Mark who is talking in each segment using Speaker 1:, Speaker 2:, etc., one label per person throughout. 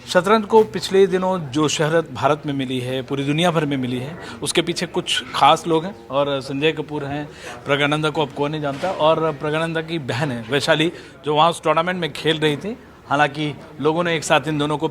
Speaker 1: शतरंज को पिछले दिनों जो शहरत भारत में मिली है, पूरी दुनिया भर में मिली है, उसके पीछे कुछ खास लोग हैं और संजय कपूर हैं। प्रज्ञानंदा को अब कौन नहीं जानता, और प्रज्ञानंदा की बहन है वैशाली, जो वहाँ उस टूर्नामेंट में खेल रही थी। हालांकि लोगों ने एक साथ इन दोनों को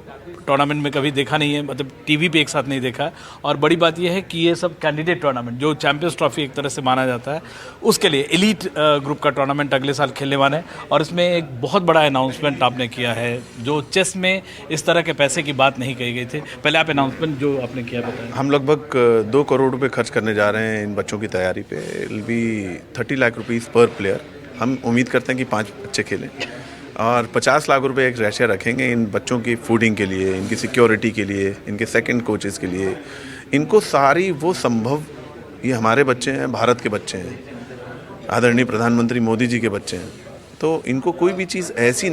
Speaker 1: टूर्नामेंट में कभी देखा नहीं है, मतलब टीवी पे एक साथ नहीं देखा। और बड़ी बात यह है कि ये सब कैंडिडेट टूर्नामेंट, जो चैंपियंस ट्रॉफी एक तरह से माना जाता है, उसके लिए एलीट ग्रुप का टूर्नामेंट अगले साल खेलने वाले हैं। और इसमें एक बहुत बड़ा अनाउंसमेंट आपने किया है, जो चेस में इस तरह के पैसे की बात नहीं कही गई थी। पहले आप अनाउंसमेंट जो आपने किया बताएं।
Speaker 2: हम लगभग 2 करोड़ रुपए खर्च करने जा रहे हैं इन बच्चों की तैयारी पे। विल बी 30 लाख रुपीज़ पर प्लेयर। हम उम्मीद करते हैं कि 5 बच्चे खेलें और 50 लाख रुपए एक रेशिया रखेंगे इन बच्चों की फूडिंग के लिए, इनकी सिक्योरिटी के लिए, इनके सेकंड कोचेज़ के लिए। इनको सारी वो संभव, ये हमारे बच्चे हैं, भारत के बच्चे हैं, आदरणीय प्रधानमंत्री मोदी जी के बच्चे हैं, तो इनको कोई भी चीज़ ऐसी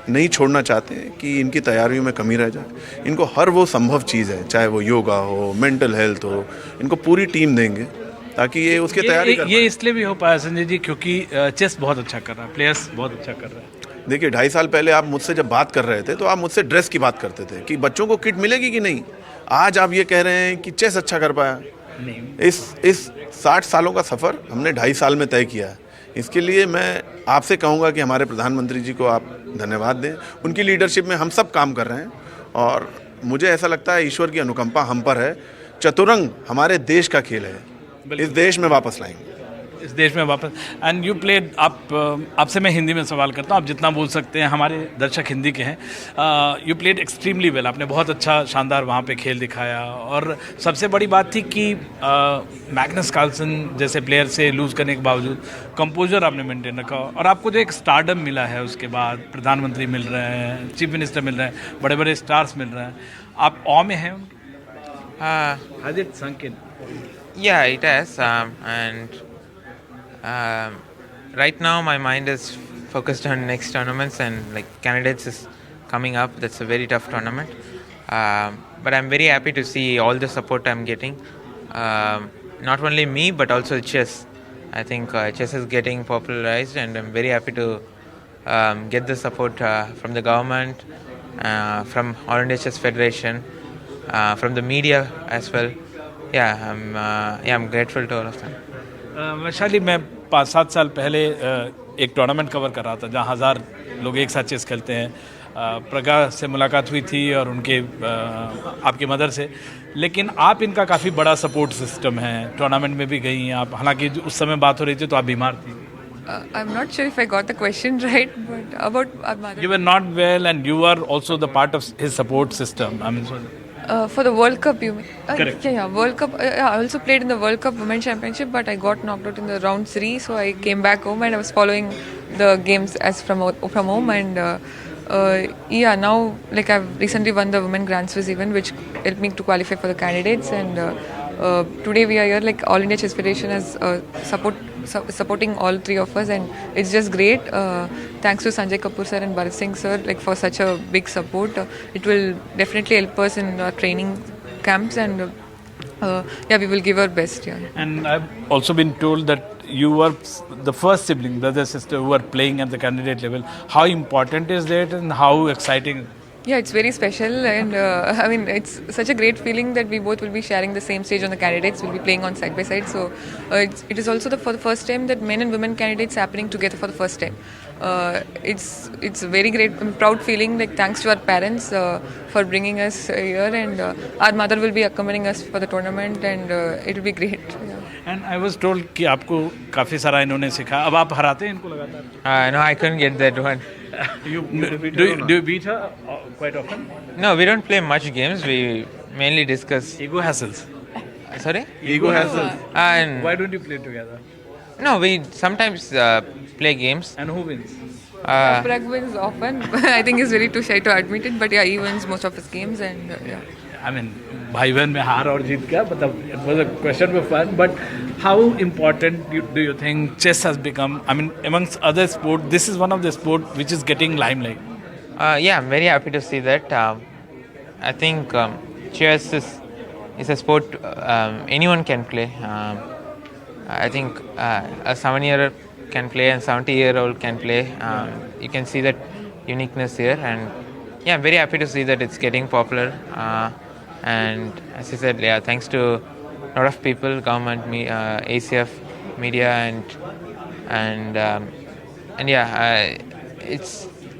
Speaker 2: नहीं छोड़ना चाहते हैं कि इनकी तैयारियों में कमी रह जाए। इनको हर वो संभव चीज़ है, चाहे वो योगा हो, मेंटल हेल्थ हो, इनको पूरी टीम देंगे ताकि ये उसकी तैयारी कर
Speaker 1: ये इसलिए भी हो पाया संजय जी क्योंकि चेस बहुत अच्छा कर रहा है, प्लेयर्स बहुत अच्छा कर रहा है।
Speaker 2: देखिए 2.5 साल पहले आप मुझसे जब बात कर रहे थे तो आप मुझसे ड्रेस की बात करते थे कि बच्चों को किट मिलेगी कि नहीं। आज आप ये कह रहे हैं कि चेस अच्छा कर पाया।
Speaker 1: नहीं,
Speaker 2: इस 60 सालों का सफ़र हमने 2.5 साल में तय किया है। इसके लिए मैं आपसे कहूँगा कि हमारे प्रधानमंत्री जी को आप धन्यवाद दें। उनकी लीडरशिप में हम सब काम कर रहे हैं और मुझे ऐसा लगता है ईश्वर की अनुकंपा हम पर है। चतुरंग हमारे देश का खेल है, इस देश में वापस लाएंगे,
Speaker 1: इस देश में वापस। एंड यू प्लेड, आपसे मैं हिंदी में सवाल करता हूँ, आप जितना बोल सकते हैं, हमारे दर्शक हिंदी के हैं। यू प्लेड एक्सट्रीमली वेल, आपने बहुत अच्छा शानदार वहाँ पे खेल दिखाया। और सबसे बड़ी बात थी कि मैग्नस कार्लसन जैसे प्लेयर से लूज़ करने के बावजूद कंपोजर आपने मेंटेन रखा, और आपको जो एक स्टारडम मिला है, उसके बाद प्रधानमंत्री मिल रहे हैं, चीफ मिनिस्टर मिल रहे हैं, बड़े बड़े स्टार्स मिल रहे हैं, आप ऑ में हैं उनके? Has it sunk in?
Speaker 3: Yeah, it has. And right now, my mind is focused on next tournaments and like candidates is coming up. That's a very tough tournament. But I'm very happy to see all the support I'm getting. Not only me, but also chess. I think chess is getting popularized, and I'm very happy to get the support from the government, from All India Chess Federation, from the media as well. I'm grateful to all of them.
Speaker 1: Vaishali, मैं 5-7 साल पहले एक tournament cover कर रहा था जहाँ 1000 लोग एक साथ चेस खेलते हैं। प्रज्ञा से मुलाकात हुई थी और उनके आपकी मदर से, लेकिन आप इनका काफ़ी बड़ा सपोर्ट सिस्टम है, टूर्नामेंट में भी गई हैं आप। हालांकि उस समय बात हो रही थी तो आप बीमार थी।
Speaker 4: I'm not sure if I got the question right, but about our mother.
Speaker 1: You were not well and you were also the part of his support system. I mean,
Speaker 4: For the World Cup, you mean?
Speaker 1: Correct.
Speaker 4: Yeah, World Cup. I also played in the World Cup Women's Championship, but I got knocked out in the round 3, so I came back home and I was following the games as from home. And now like I've recently won the Women Grand Swiss event, which helped me to qualify for the candidates. And today we are here, like All India Chess Federation has supporting all three of us, and it's just great. Thanks to Sanjay Kapoor sir and Bharat Singh sir, like for such a big support. It will definitely help us in our training camps, and we will give our best. Yeah.
Speaker 1: and I've also been told that you were the first sibling, brother, sister, who are playing at the candidate level. How important is that and how exciting?
Speaker 4: Yeah, it's very special, and I mean, it's such a great feeling that we both will be sharing the same stage on the candidates. We'll be playing on side by side. So it is also for the first time that men and women candidates happening together for the first time. It's a very great, proud feeling. Like thanks to our parents for bringing us here, and our mother will be accompanying us for the tournament, and it will be great. Yeah.
Speaker 1: And I was told कि आपको काफ़ी सारा इन्होंने सिखा। अब आप हराते हैं इनको लगातार?
Speaker 3: No, I couldn't get that one.
Speaker 1: Do you beat her quite often?
Speaker 3: No, we don't play much games. We mainly discuss.
Speaker 1: Ego hassles.
Speaker 3: Sorry?
Speaker 1: Ego hassles.
Speaker 3: And
Speaker 1: Why don't you play together?
Speaker 3: no, we sometimes play games.
Speaker 1: And who wins?
Speaker 4: Prag wins often. I think he's very too shy to admit it, but yeah, he wins most of his games, and yeah.
Speaker 1: I mean, भाई बहन में हार और जीत क्या, मतलब it was a question for fun. But how important do you think chess has become? I mean, amongst other sport, this is one of the sport which is getting limelight.
Speaker 3: I'm very happy to see that. I think chess is a sport anyone can play. I think a 7-year-old can play and 70-year-old can play. You can see that uniqueness here, and yeah, I'm very happy to see that it's getting popular. And as I said, yeah, thanks to a lot of people, government, ACF, media, and yeah, it's.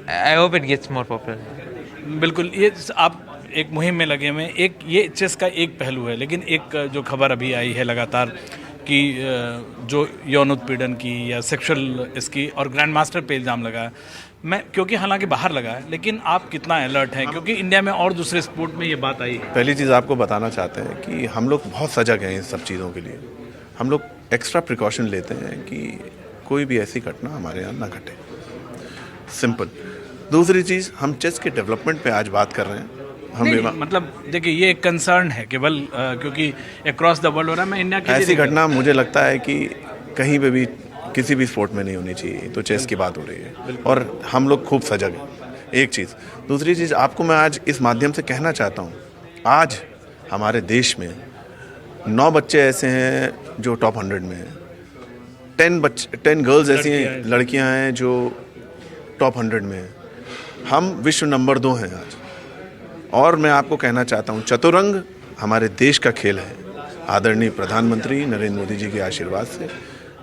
Speaker 3: I hope it gets more popular.
Speaker 1: बिल्कुल, ये आप एक मुहिम में लगे हुए हैं। एक ये चेस का एक पहलू है, लेकिन एक जो खबर अभी आई है लगातार कि जो यौन उत्पीड़न की या सेक्सुअल इसकी और ग्रैंड मास्टर पे इल्ज़ाम लगा है। मैं क्योंकि हालांकि बाहर लगा है, लेकिन आप कितना अलर्ट हैं, क्योंकि इंडिया में और दूसरे स्पोर्ट में ये बात आई है।
Speaker 2: पहली चीज़ आपको बताना चाहते हैं कि हम लोग बहुत सजग हैं इन सब चीज़ों के लिए। हम लोग एक्स्ट्रा प्रिकॉशन लेते हैं कि कोई भी ऐसी घटना हमारे यहाँ ना घटे, सिंपल। दूसरी चीज़, हम चेस के डेवलपमेंट पे आज बात कर रहे हैं।
Speaker 1: नहीं, मतलब देखिए ये एक कंसर्न है केवल क्योंकि अक्रॉस द वर्ल्ड हो रहा है। मैं इंडिया की
Speaker 2: ऐसी घटना मुझे लगता है कि कहीं पे भी किसी भी स्पोर्ट में नहीं होनी चाहिए। तो चेस की बात हो रही है और हम लोग खूब सजग हैं, एक चीज़। दूसरी चीज़ आपको मैं आज इस माध्यम से कहना चाहता हूँ, आज हमारे देश में 9 बच्चे ऐसे हैं जो टॉप 100 में हैं, 10 गर्ल्स ऐसी हैं, लड़कियाँ हैं जो टॉप 100 में हैं। हम विश्व नंबर 2 हैं आज। और मैं आपको कहना चाहता हूँ, चतुरंग हमारे देश का खेल है। आदरणीय प्रधानमंत्री नरेंद्र मोदी जी के आशीर्वाद से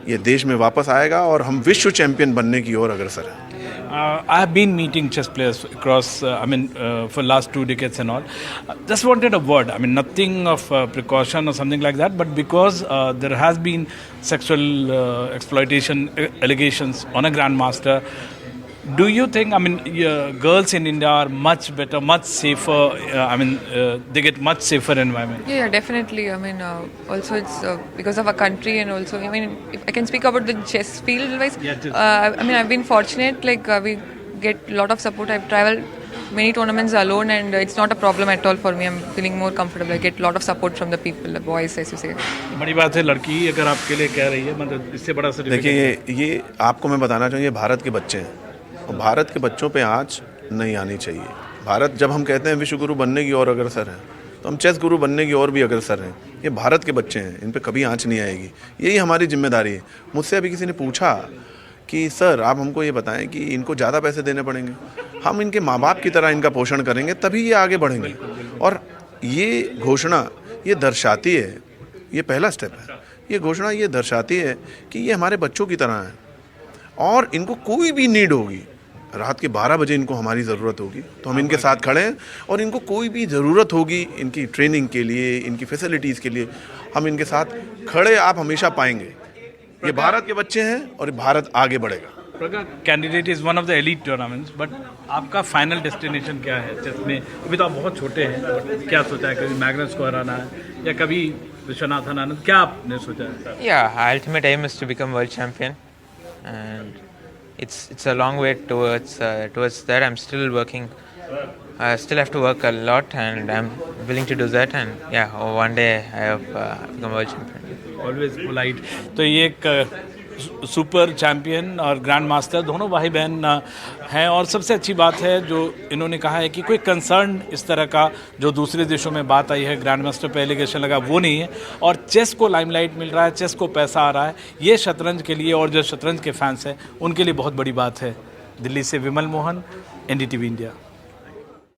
Speaker 2: ये देश में वापस आएगा और हम विश्व चैंपियन बनने की ओर अग्रसर हैं।
Speaker 1: I have been meeting chess players across, for last 2 decades and all. Just wanted a word. I mean, nothing of precaution or something like that, but because there has been sexual exploitation allegations on a grandmaster. Do you think, girls in India are much better, much safer? They get much safer environment.
Speaker 4: Yeah, definitely. Also it's because of our country, and also, if I can speak about the chess field wise, I've been fortunate. We get a lot of support. I've traveled many tournaments alone, and it's not a problem at all for me. I'm feeling more comfortable. I get a lot of support from the people, the boys, as you say.
Speaker 1: बड़ी बात है, लड़की अगर आपके लिए कह रही है, मतलब इससे बड़ा सर्टिफिकेट।
Speaker 2: देखिए, ये आपको मैं बताना चाहूँ, ये भारत के बच्चे हैं और भारत के बच्चों पे आँच नहीं आनी चाहिए। भारत, जब हम कहते हैं विश्व गुरु बनने की ओर अग्रसर है, तो हम चेस गुरु बनने की ओर भी अग्रसर हैं। ये भारत के बच्चे हैं, इन पे कभी आँच नहीं आएगी। यही हमारी जिम्मेदारी है। मुझसे अभी किसी ने पूछा कि सर आप हमको ये बताएं कि इनको ज़्यादा पैसे देने पड़ेंगे, हम इनके माँ बाप की तरह इनका पोषण करेंगे, तभी ये आगे बढ़ेंगे। और ये घोषणा ये दर्शाती है, ये पहला स्टेप है, ये घोषणा ये दर्शाती है कि ये हमारे बच्चों की तरह हैं और इनको कोई भी नीड होगी, रात के 12 बजे इनको हमारी ज़रूरत होगी तो हम इनके साथ खड़े हैं, और इनको कोई भी ज़रूरत होगी इनकी ट्रेनिंग के लिए, इनकी फैसिलिटीज़ के लिए, हम इनके साथ खड़े आप हमेशा पाएंगे। ये भारत के बच्चे हैं और भारत आगे बढ़ेगा।
Speaker 1: Candidate is one of the elite tournaments, but आपका फाइनल डेस्टिनेशन क्या है चेस में? अभी तो आप बहुत छोटे हैं, बट क्या सोचा है? कभी मैग्नस को हराना है या कभी विश्वनाथन आनंद, क्या आपने सोचा है?
Speaker 3: Yeah, ultimate aim is to become world champion, and it's a long way towards that. I'm still working. I still have to work a lot, and I'm willing to do that. And yeah, one day I have become world champion.
Speaker 1: Always polite. तो ये एक super champion और grand master दोनों भाई बहन हैं, और सबसे अच्छी बात है जो इन्होंने कहा है कि कोई कंसर्न इस तरह का जो दूसरे देशों में बात आई है, ग्रैंड मास्टर पे एलिगेशन लगा, वो नहीं है। और चेस को लाइमलाइट मिल रहा है, चेस को पैसा आ रहा है, ये शतरंज के लिए और जो शतरंज के फैंस हैं उनके लिए बहुत बड़ी बात है। दिल्ली से विमल मोहन, NDTV इंडिया।